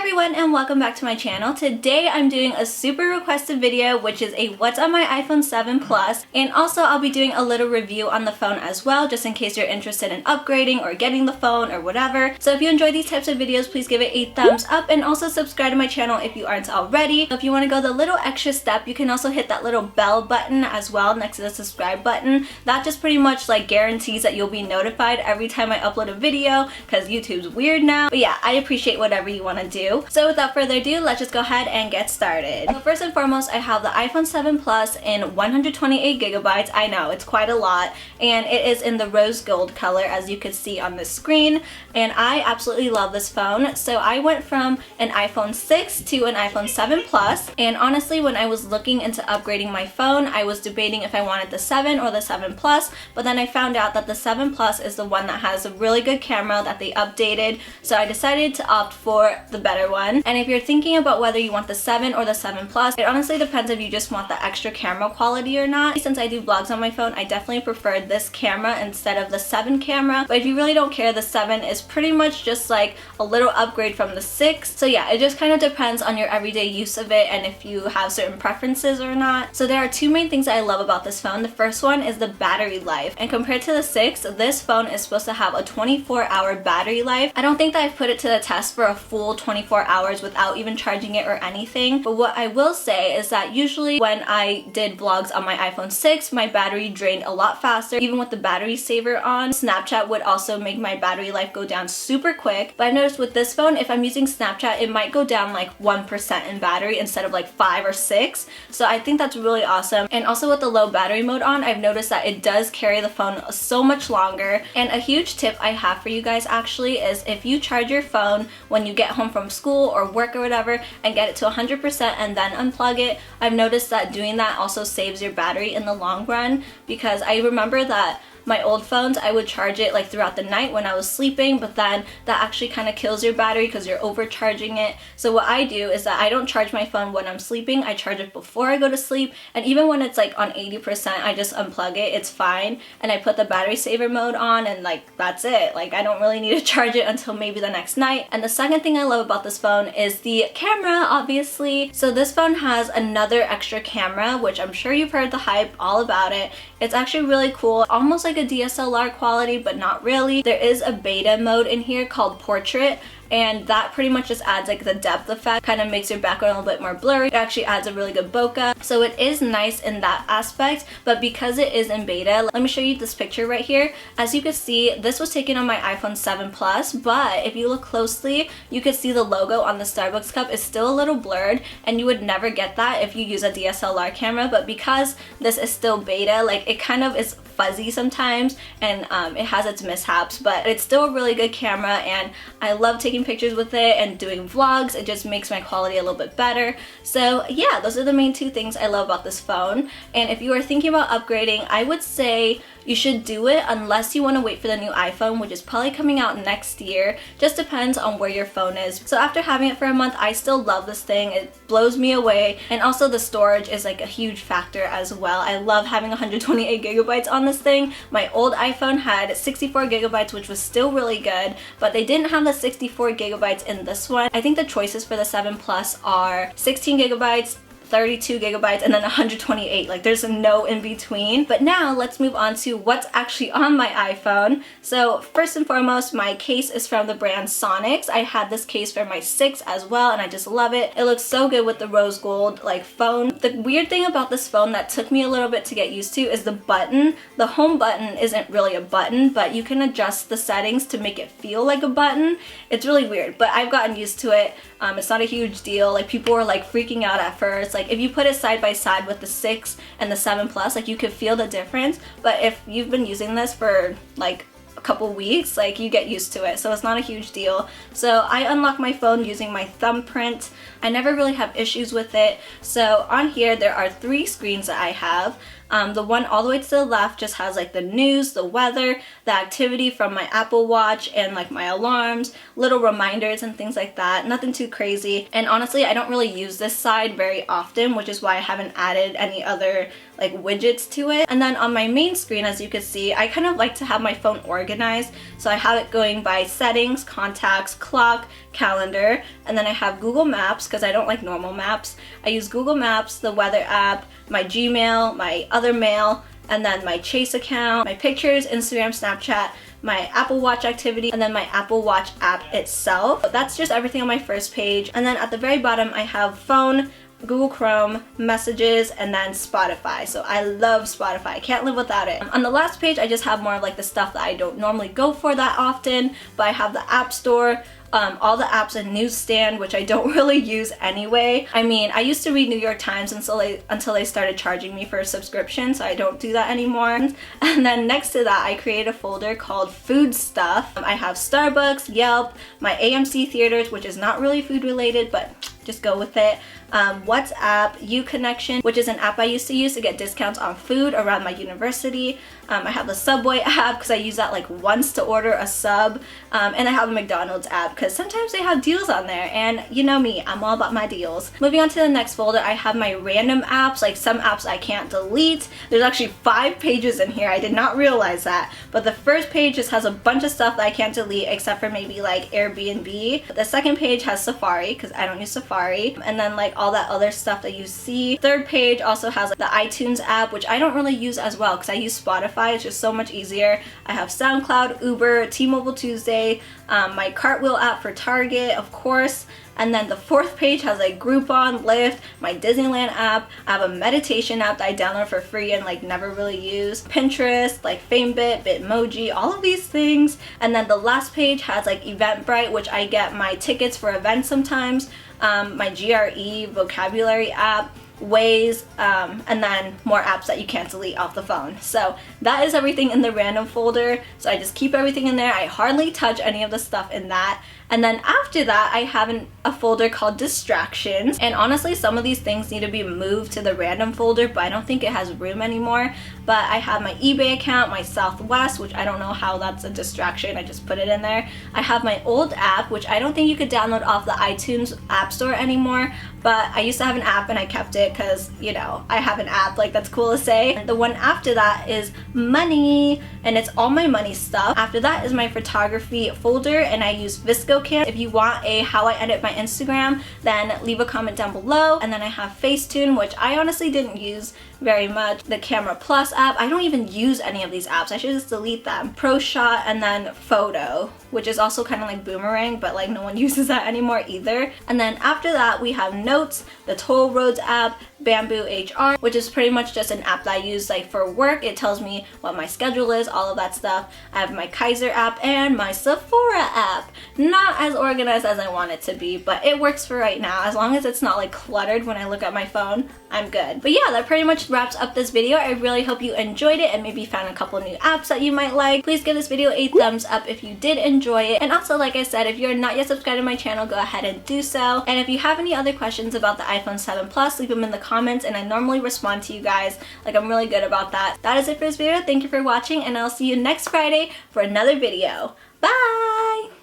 everyone and welcome back to my channel. Today I'm doing a super requested video, which is a what's on my iPhone 7 Plus, and also I'll be doing a little review on the phone as well, just in case you're interested in upgrading or getting the phone or whatever. So if you enjoy these types of videos, please give it a thumbs up and also subscribe to my channel if you aren't already. If you want to go the little extra step, you can also hit that little bell button as well next to the subscribe button. That just pretty much like guarantees that you'll be notified every time I upload a video, because YouTube's weird now. But yeah, I appreciate whatever you want to do. So without further ado, let's just go ahead and get started. So first and foremost, I have the iPhone 7 Plus in 128 gigabytes. I know, it's quite a lot, and it is in the rose gold color as you can see on the screen, and I absolutely love this phone. So I went from an iPhone 6 to an iPhone 7 Plus, and honestly when I was looking into upgrading my phone, I was debating if I wanted the 7 or the 7 Plus, but then I found out that the 7 Plus is the one that has a really good camera that they updated, so I decided to opt for the better one. And if you're thinking about whether you want the 7 or the 7 Plus, it honestly depends if you just want the extra camera quality or not. Since I do vlogs on my phone, I definitely prefer this camera instead of the 7 camera, but if you really don't care, the 7 is pretty much just like a little upgrade from the 6. So yeah, it just kind of depends on your everyday use of it and if you have certain preferences or not. So there are two main things I love about this phone. The first one is the battery life, and compared to the 6, this phone is supposed to have a 24-hour battery life. I don't think that I've put it to the test for a full 24 hours without even charging it or anything, but what I will say is that usually when I did vlogs on my iPhone 6, my battery drained a lot faster. Even with the battery saver on, Snapchat would also make my battery life go down super quick. But I've noticed with this phone, if I'm using Snapchat, it might go down like 1% in battery instead of like 5 or 6. So I think that's really awesome. And also with the low battery mode on, I've noticed that it does carry the phone so much longer. And a huge tip I have for you guys actually is if you charge your phone when you get home from school or work or whatever and get it to 100% and then unplug it, I've noticed that doing that also saves your battery in the long run, because I remember that my old phones, I would charge it like throughout the night when I was sleeping, but then that actually kind of kills your battery because you're overcharging it. So what I do is that I don't charge my phone when I'm sleeping, I charge it before I go to sleep, and even when it's like on 80%, I just unplug it, it's fine, and I put the battery saver mode on, and like that's it. Like I don't really need to charge it until maybe the next night. And the second thing I love about this phone is the camera, obviously. So this phone has another extra camera, which I'm sure you've heard the hype all about it. It's actually really cool, almost like a DSLR quality, but not really. There is a beta mode in here called Portrait, and that pretty much just adds like the depth effect, kind of makes your background a little bit more blurry. It actually adds a really good bokeh, so it is nice in that aspect. But because it is in beta, let me show you this picture right here. As you can see, this was taken on my iPhone 7 Plus, but if you look closely, you can see the logo on the Starbucks cup is still a little blurred, and you would never get that if you use a DSLR camera. But because this is still beta, like it kind of is fuzzy sometimes, and it has its mishaps, but it's still a really good camera, and I love taking pictures with it and doing vlogs. It just makes my quality a little bit better. So yeah, those are the main two things I love about this phone. And if you are thinking about upgrading, I would say you should do it unless you want to wait for the new iPhone, which is probably coming out next year. Just depends on where your phone is. So after having it for a month, I still love this thing. It blows me away, and also the storage is like a huge factor as well. I love having 128 gigabytes on this thing. My old iPhone had 64 gigabytes, which was still really good, but they didn't have the 64 gigabytes in this one. I think the choices for the 7 Plus are 16 gigabytes, 32 gigabytes, and then 128. Like there's no in between. But now let's move on to what's actually on my iPhone. So first and foremost, my case is from the brand Sonics. I had this case for my 6 as well, and I just love it. It looks so good with the rose gold like phone. The weird thing about this phone that took me a little bit to get used to is the button. The home button isn't really a button, but you can adjust the settings to make it feel like a button. It's really weird, but I've gotten used to it. It's not a huge deal. Like people were like freaking out at first. Like if you put it side by side with the 6 and the 7 Plus, like you could feel the difference. But if you've been using this for like a couple weeks, like you get used to it, so it's not a huge deal. So I unlock my phone using my thumbprint. I never really have issues with it. So on here there are 3 screens that I have. The one all the way to the left just has like the news, the weather, the activity from my Apple Watch, and like my alarms, little reminders and things like that. Nothing too crazy. And honestly, I don't really use this side very often, which is why I haven't added any other like widgets to it. And then on my main screen, as you can see, I kind of like to have my phone organized. So I have it going by settings, contacts, clock, calendar, and then I have Google Maps because I don't like normal maps. I use Google Maps, the weather app, my Gmail, my other mail, and then my Chase account, my pictures, Instagram, Snapchat, my Apple Watch activity, and then my Apple Watch app itself. But that's just everything on my first page. And then at the very bottom, I have phone, Google Chrome, messages, and then Spotify. So I love Spotify. I can't live without it. On the last page, I just have more of like the stuff that I don't normally go for that often, but I have the App Store, all the apps and newsstand, which I don't really use anyway. I mean, I used to read New York Times until they started charging me for a subscription, so I don't do that anymore. And then next to that, I created a folder called Food Stuff. I have Starbucks, Yelp, my AMC theaters, which is not really food related, but just go with it. WhatsApp, Uconnection, which is an app I used to use to get discounts on food around my university. I have the Subway app because I use that like once to order a sub. And I have a McDonald's app because sometimes they have deals on there, and you know me, I'm all about my deals. Moving on to the next folder, I have my random apps, like some apps I can't delete. There's actually 5 pages in here. I did not realize that, but the first page just has a bunch of stuff that I can't delete except for maybe like Airbnb. The second page has Safari because I don't use Safari, and then like all that other stuff that you see. Third page also has like the iTunes app, which I don't really use as well because I use Spotify. It's just so much easier. I have SoundCloud, Uber, T-Mobile Tuesday, my Cartwheel app for Target, of course. And then the fourth page has like Groupon, Lyft, my Disneyland app. I have a meditation app that I download for free and like never really use. Pinterest, like FameBit, Bitmoji, all of these things. And then the last page has like Eventbrite, which I get my tickets for events sometimes. My GRE vocabulary app, Waze, and then more apps that you can't delete off the phone. So that is everything in the random folder. So I just keep everything in there. I hardly touch any of the stuff in that. And then after that, I have a folder called distractions. And honestly, some of these things need to be moved to the random folder, but I don't think it has room anymore. But I have my eBay account, my Southwest, which I don't know how that's a distraction. I just put it in there. I have my old app, which I don't think you could download off the iTunes App Store anymore. But I used to have an app and I kept it because, you know, I have an app, like that's cool to say. And the one after that is money, and it's all my money stuff. After that is my photography folder, and I use VSCO Cam. If you want a how I edit my Instagram, then leave a comment down below. And then I have Facetune, which I honestly didn't use very much. The Camera Plus app, I don't even use any of these apps. I should just delete them. ProShot, and then Photo, which is also kind of like Boomerang, but like no one uses that anymore either. And then after that, we have Notes, the Toll Roads app, Bamboo HR, which is pretty much just an app that I use like for work. It tells me what my schedule is, all of that stuff. I have my Kaiser app and my Sephora app. Not as organized as I want it to be, but it works for right now. As long as it's not like cluttered when I look at my phone, I'm good. But yeah, that pretty much wraps up this video. I really hope you enjoyed it and maybe found a couple new apps that you might like. Please give this video a thumbs up if you did enjoy it. And also, like I said, if you're not yet subscribed to my channel, go ahead and do so. And if you have any other questions about the iPhone 7 Plus, leave them in the comments, and I normally respond to you guys. Like, I'm really good about that. That is it for this video. Thank you for watching, and I'll see you next Friday for another video. Bye!